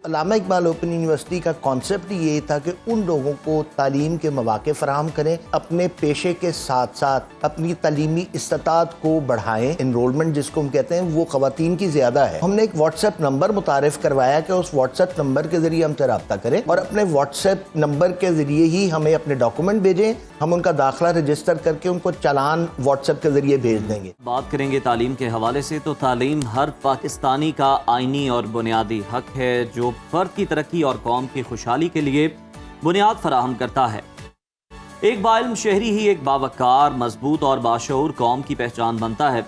علامہ Iqbal open university کا concept یہ تھا کہ ان لوگوں کو تعلیم کے مواقع فراہم کریں، اپنے پیشے کے ساتھ ساتھ اپنی تعلیمی استطاعت کو بڑھائیں۔ انرولمنٹ جس کو ہم کہتے ہیں وہ خواتین کی زیادہ ہے۔ ہم نے ایک واٹس ایپ نمبر متعارف کروایا کہ اس واٹس ایپ نمبر کے ذریعے ہم سے رابطہ کریں اور اپنے واٹس ایپ نمبر کے ذریعے ہی ہمیں اپنے ڈاکومنٹ بھیجیں، ہم ان کا داخلہ رجسٹر کر کے ان کو چالان واٹس ایپ کے ذریعے بھیج دیں گے۔ بات کریں گے تعلیم کے حوالے سے تو تعلیم ہر پاکستانی کا آئینی اور بنیادی حق ہے جو فرد کی ترقی اور قوم کی خوشحالی کے لیے بنیاد فراہم کرتا ہے۔ ایک باعلم شہری ہی ایک باوقار، مضبوط اور باشعور قوم کی پہچان بنتا ہے۔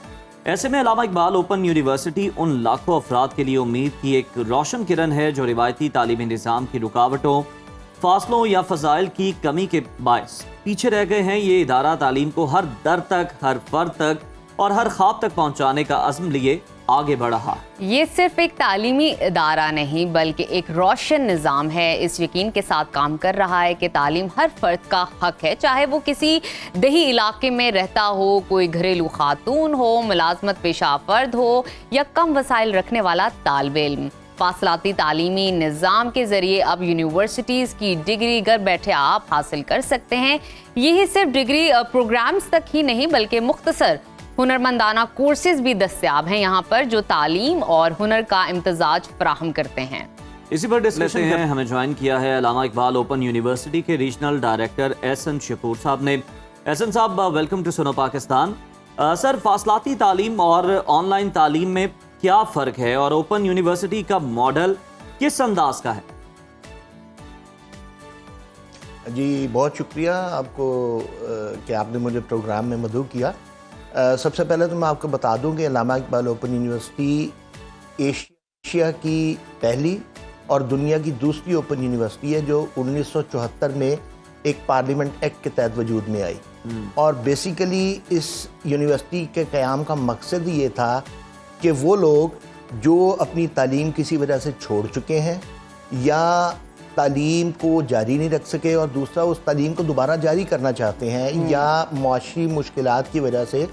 ایسے میں علامہ اقبال اوپن یونیورسٹی ان لاکھوں افراد کے لیے امید کی ایک روشن کرن ہے جو روایتی تعلیمی نظام کی رکاوٹوں، فاصلوں یا فضائل کی کمی کے باعث پیچھے رہ گئے ہیں۔ یہ ادارہ تعلیم کو ہر در تک، ہر فرد تک اور ہر خواب تک پہنچانے کا عزم لیے آگے بڑھ رہا ہے۔ یہ صرف ایک تعلیمی ادارہ نہیں بلکہ ایک روشن نظام ہے۔ اس یقین کے ساتھ کام کر رہا ہے کہ تعلیم ہر فرد کا حق ہے، چاہے وہ کسی دیہی علاقے میں رہتا ہو، کوئی گھریلو خاتون ہو، ملازمت پیشہ فرد ہو یا کم وسائل رکھنے والا طالب علم۔ فاصلاتی تعلیمی نظام کے ذریعے اب یونیورسٹیز کی ڈگری گھر بیٹھے آپ حاصل کر سکتے ہیں۔ یہی صرف ڈگری پروگرامز تک ہی نہیں بلکہ مختصر ہنرمندانہ کورسز بھی دستیاب ہیں یہاں پر جو تعلیم اور ہنر کا امتزاج فراہم کرتے ہیں۔ اسی پر ڈسکشن ہیں، ہمیں جوائن کیا ہے علامہ اقبال اوپن یونیورسٹی کے ریجنل ڈائریکٹر احسن شکور صاحب نے۔ احسن صاحب، ویلکم ٹو سنو پاکستان۔ سر، فاصلاتی تعلیم اور آن لائن تعلیم میں کیا فرق ہے اور اوپن یونیورسٹی کا ماڈل کس انداز کا ہے؟ جی بہت شکریہ آپ کو کہ آپ نے مجھے پروگرام میں مدعو کیا۔ سب سے پہلے تو میں آپ کو بتا دوں کہ علامہ اقبال اوپن یونیورسٹی ایشیا کی پہلی اور دنیا کی دوسری اوپن یونیورسٹی ہے جو 1974 میں ایک پارلیمنٹ ایکٹ کے تحت وجود میں آئی، اور بیسیکلی اس یونیورسٹی کے قیام کا مقصد یہ تھا کہ وہ لوگ جو اپنی تعلیم کسی وجہ سے چھوڑ چکے ہیں یا تعلیم کو جاری نہیں رکھ سکے اور دوسرا اس تعلیم کو دوبارہ جاری کرنا چاہتے ہیں یا معاشی مشکلات کی وجہ سے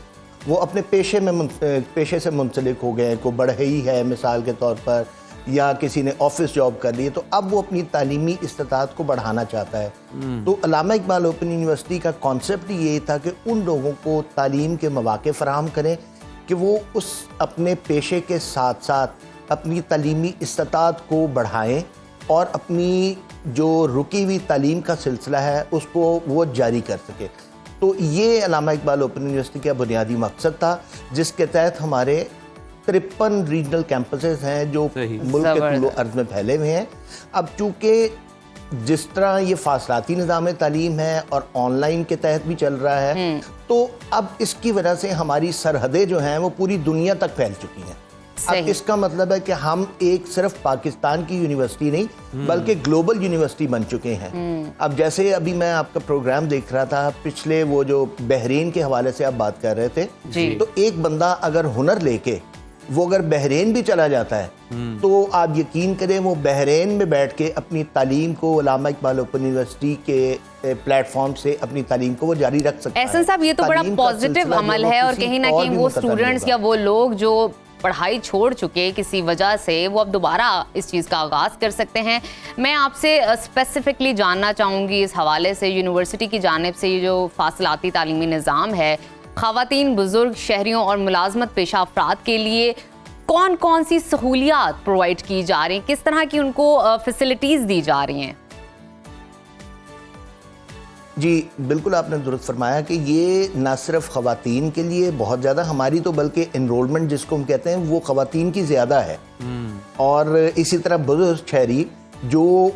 وہ اپنے پیشے سے منسلک ہو گئے ہیں، کوئی بڑھئی ہے مثال کے طور پر یا کسی نے آفس جاب کر لی ہے، تو اب وہ اپنی تعلیمی استطاعت کو بڑھانا چاہتا ہے۔ تو علامہ اقبال اوپن یونیورسٹی کا کانسیپٹ یہ تھا کہ ان لوگوں کو تعلیم کے مواقع فراہم کریں کہ وہ اس اپنے پیشے کے ساتھ ساتھ اپنی تعلیمی استطاعت کو بڑھائیں اور اپنی جو رکی ہوئی تعلیم کا سلسلہ ہے اس کو وہ جاری کر سکے۔ تو یہ علامہ اقبال اوپن یونیورسٹی کا بنیادی مقصد تھا، جس کے تحت ہمارے 53 ریجنل کیمپسز ہیں جو ملک کے طول و عرض میں پھیلے ہوئے ہیں۔ اب چونکہ جس طرح یہ فاصلاتی نظام تعلیم ہے اور آن لائن کے تحت بھی چل رہا ہے، تو اب اس کی وجہ سے ہماری سرحدیں جو ہیں وہ پوری دنیا تک پھیل چکی ہیں۔ اب اس کا مطلب ہے کہ ہم ایک صرف پاکستان کی یونیورسٹی نہیں بلکہ گلوبل یونیورسٹی بن چکے ہیں۔ اب جیسے ابھی میں آپ کا پروگرام دیکھ رہا تھا، پچھلے وہ جو بحرین کے حوالے سے آپ بات کر رہے تھے، تو ایک بندہ اگر ہنر لے کے وہ اگر بحرین بھی چلا جاتا ہے تو آپ یقین کریں وہ بحرین میں بیٹھ کے اپنی تعلیم کو علامہ اقبال اوپن یونیورسٹی کے پلیٹ فارم سے اپنی تعلیم کو وہ جاری رکھ سکتا ہے۔ احسن صاحب، یہ تو بڑا پازیٹیو عمل ہے اور کہیں نہ کہیں وہ اسٹوڈنٹس یا وہ لوگ جو پڑھائی چھوڑ چکے کسی وجہ سے وہ اب دوبارہ اس چیز کا آغاز کر سکتے ہیں۔ میں آپ سے اسپیسیفکلی جاننا چاہوں گی اس حوالے سے، یونیورسٹی کی جانب سے یہ جو فاصلاتی تعلیمی نظام ہے، خواتین، بزرگ، شہریوں اور ملازمت پیشہ افراد کے لیے کون کون سی سہولیات پرووائڈ کی جا رہی ہیں، کس طرح کی ان کو فیسلٹیز دی جا رہی ہیں؟ جی بالکل آپ نے درست فرمایا کہ یہ نہ صرف خواتین کے لیے بہت زیادہ، ہماری تو بلکہ انرولمنٹ جس کو ہم کہتے ہیں وہ خواتین کی زیادہ ہے، اور اسی طرح بزرگ شہری جو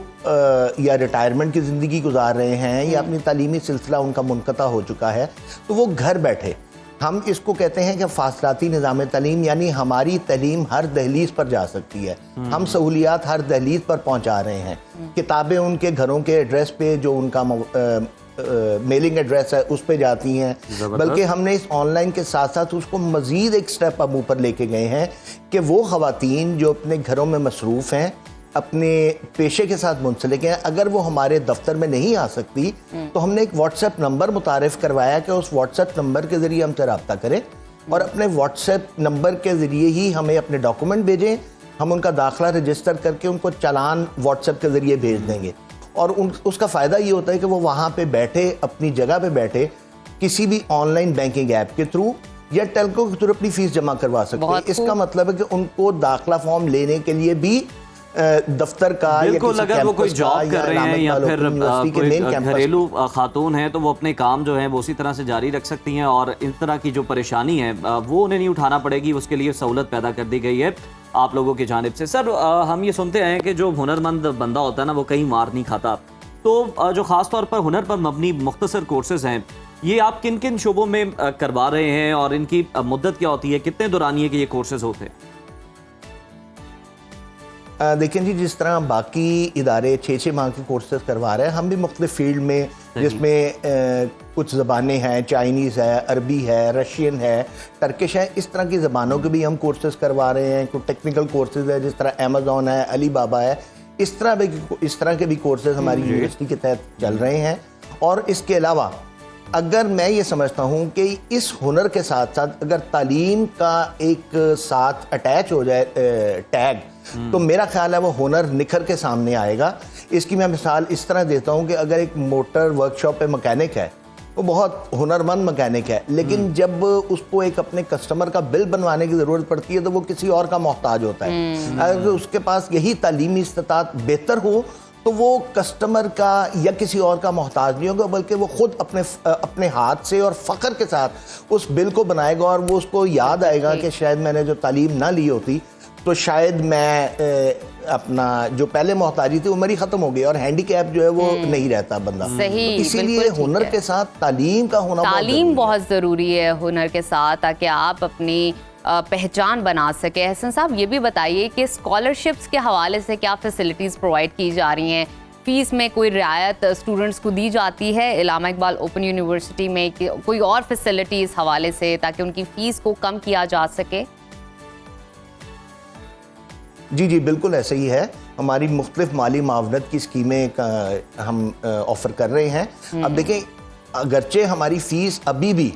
یا ریٹائرمنٹ کی زندگی گزار رہے ہیں یا اپنی تعلیمی سلسلہ ان کا منقطع ہو چکا ہے، تو وہ گھر بیٹھے، ہم اس کو کہتے ہیں کہ فاصلاتی نظام تعلیم، یعنی ہماری تعلیم ہر دہلیز پر جا سکتی ہے، ہم سہولیات ہر دہلیز پر پہنچا رہے ہیں۔ کتابیں ان کے گھروں کے ایڈریس پہ جو ان کا میلنگ ایڈریس ہے اس پہ جاتی ہیں، بلکہ ہم نے اس آن لائن کے ساتھ ساتھ اس کو مزید ایک سٹیپ اب اوپر لے کے گئے ہیں کہ وہ خواتین جو اپنے گھروں میں مصروف ہیں، اپنے پیشے کے ساتھ منسلک ہیں، اگر وہ ہمارے دفتر میں نہیں آ سکتی تو ہم نے ایک واٹس ایپ نمبر متعارف کروایا کہ اس واٹس ایپ نمبر کے ذریعے ہم سے رابطہ کریں اور اپنے واٹس ایپ نمبر کے ذریعے ہی ہمیں اپنے ڈاکومنٹ بھیجیں، ہم ان کا داخلہ رجسٹر کر کے ان کو چالان واٹس ایپ کے ذریعے بھیج دیں گے، اور اس کا فائدہ یہ ہوتا ہے کہ وہ وہاں پہ بیٹھے، اپنی جگہ پہ بیٹھے کسی بھی آن لائن بینکنگ ایپ کے تھرو یا ٹیلکو کے تھرو اپنی فیس جمع کروا سکتے ہیں۔ اس کا مطلب ہے کہ ان کو داخلہ فارم لینے کے لیے بھی دفتر کا یا بالکل، اگر وہ کوئی جاب کر رہے ہیں یا پھر کوئی گھریلو خاتون ہیں تو وہ اپنے کام جو ہیں وہ اسی طرح سے جاری رکھ سکتی ہیں، اور اس طرح کی جو پریشانی ہے وہ انہیں نہیں اٹھانا پڑے گی، اس کے لیے سہولت پیدا کر دی گئی ہے آپ لوگوں کی جانب سے۔ سر، ہم یہ سنتے ہیں کہ جو ہنرمند بندہ ہوتا ہے نا وہ کہیں مار نہیں کھاتا، تو جو خاص طور پر ہنر پر مبنی مختصر کورسز ہیں، یہ آپ کن کن شعبوں میں کروا رہے ہیں اور ان کی مدت کیا ہوتی ہے، کتنے دورانیے کے یہ کورسز ہوتے ہیں؟ دیکھیں جی، جس طرح باقی ادارے 6 ماہ کے کورسز کروا رہے ہیں، ہم بھی مختلف فیلڈ میں، جس میں کچھ زبانیں ہیں، چائنیز ہے، عربی ہے، رشین ہے، ٹرکش ہے، اس طرح کی زبانوں کے بھی ہم کورسز کروا رہے ہیں۔ کچھ ٹیکنیکل کورسز ہے جس طرح امیزون ہے، علی بابا ہے، اس طرح کے بھی کورسز ہماری یونیورسٹی کے تحت چل رہے ہیں۔ اور اس کے علاوہ اگر میں یہ سمجھتا ہوں کہ اس ہنر کے ساتھ ساتھ اگر تعلیم کا ایک ساتھ اٹیچ ہو جائے ٹیگ، تو میرا خیال ہے وہ ہنر نکھر کے سامنے آئے گا۔ اس کی میں مثال اس طرح دیتا ہوں کہ اگر ایک موٹر ورکشاپ پہ مکینک ہے، وہ بہت ہنرمند مکینک ہے، لیکن جب اس کو ایک اپنے کسٹمر کا بل بنوانے کی ضرورت پڑتی ہے تو وہ کسی اور کا محتاج ہوتا ہے۔ اگر اس کے پاس یہی تعلیمی استطاعت بہتر ہو تو وہ کسٹمر کا یا کسی اور کا محتاج نہیں ہوگا، بلکہ وہ خود اپنے ہاتھ سے اور فخر کے ساتھ اس بل کو بنائے گا، اور وہ اس کو یاد آئے گا کہ شاید میں نے جو تعلیم نہ لی ہوتی تو شاید میں اپنا جو پہلے محتاجی تھی وہ میری ختم ہو گئی، اور ہینڈی کیپ جو ہے وہ نہیں رہتا بندہ۔ اسی لیے ہنر کے ساتھ تعلیم کا ہونا بہت ضروری ہے ہنر کے ساتھ، تاکہ آپ اپنی پہچان بنا سکے۔ احسن صاحب، یہ بھی بتائیے کہ اسکالرشپس کے حوالے سے کیا فیسلٹیز پرووائڈ کی جا رہی ہیں؟ فیس میں کوئی رعایت اسٹوڈنٹس کو دی جاتی ہے علامہ اقبال اوپن یونیورسٹی میں؟ کوئی اور فیسلٹی اس حوالے سے تاکہ ان کی فیس کو کم کیا جا سکے؟ جی بالکل ایسا ہی ہے۔ ہماری مختلف مالی معاونت کی اسکیمیں ہم آفر کر رہے ہیں۔ اب دیکھیں، اگرچہ ہماری فیس ابھی بھی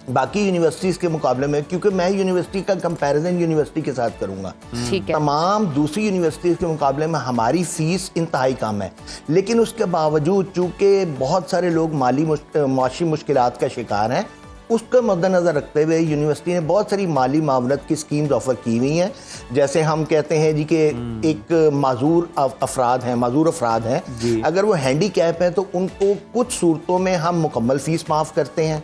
باقی یونیورسٹیز کے مقابلے میں، کیونکہ میں یونیورسٹی کا کمپیریزن یونیورسٹی کے ساتھ کروں گا، تمام دوسری یونیورسٹیز کے مقابلے میں ہماری فیس انتہائی کم ہے، لیکن اس کے باوجود چونکہ بہت سارے لوگ معاشی مشکلات کا شکار ہیں، اس کو مد نظر رکھتے ہوئے یونیورسٹی نے بہت ساری مالی معاونت کی اسکیمز آفر کی ہوئی ہیں۔ جیسے ہم کہتے ہیں جی کہ ایک معذور افراد ہیں، اگر وہ ہینڈی کیپ ہیں تو ان کو کچھ صورتوں میں ہم مکمل فیس معاف کرتے ہیں،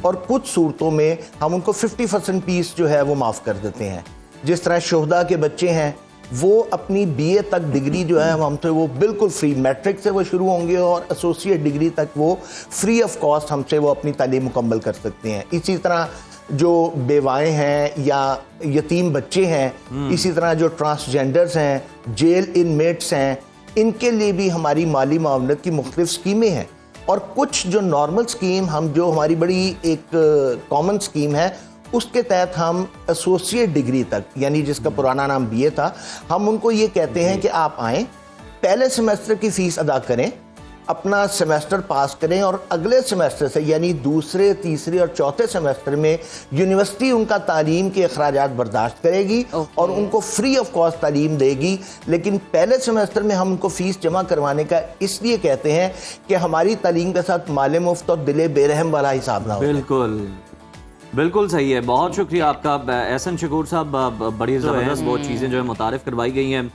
اور کچھ صورتوں میں ہم ان کو 50% فیس جو ہے وہ معاف کر دیتے ہیں۔ جس طرح شہداء کے بچے ہیں، وہ اپنی بی اے تک ڈگری جو ہے ہم سے وہ بالکل فری، میٹرک سے وہ شروع ہوں گے اور ایسوسیٹ ڈگری تک وہ فری آف کاسٹ ہم سے وہ اپنی تعلیم مکمل کر سکتے ہیں۔ اسی طرح جو بیوائیں ہیں یا یتیم بچے ہیں، اسی طرح جو ٹرانسجینڈرز ہیں، جیل انمیٹس ہیں، ان کے لیے بھی ہماری مالی معاونت کی مختلف اسکیمیں ہیں۔ اور کچھ جو نارمل اسکیم جو ہماری بڑی ایک کامن اسکیم ہے، اس کے تحت ہم ایسوسیٹ ڈگری تک، یعنی جس کا پرانا نام بی اے تھا، ہم ان کو یہ کہتے ہیں کہ آپ آئیں، پہلے سیمیسٹر کی فیس ادا کریں، اپنا سیمیسٹر پاس کریں، اور اگلے سیمیسٹر سے یعنی دوسرے، تیسرے اور چوتھے سیمیسٹر میں یونیورسٹی ان کا تعلیم کے اخراجات برداشت کرے گی اور ان کو فری آف کاسٹ تعلیم دے گی۔ لیکن پہلے سیمیسٹر میں ہم ان کو فیس جمع کروانے کا اس لیے کہتے ہیں کہ ہماری تعلیم کے ساتھ مال مفت اور دل بے رحم والا حساب نہ ہو۔ بالکل صحیح ہے۔ بہت شکریہ آپ کا احسن شکور صاحب، بڑی زبردست وہ چیزیں جو ہے متعارف کروائی گئی ہیں۔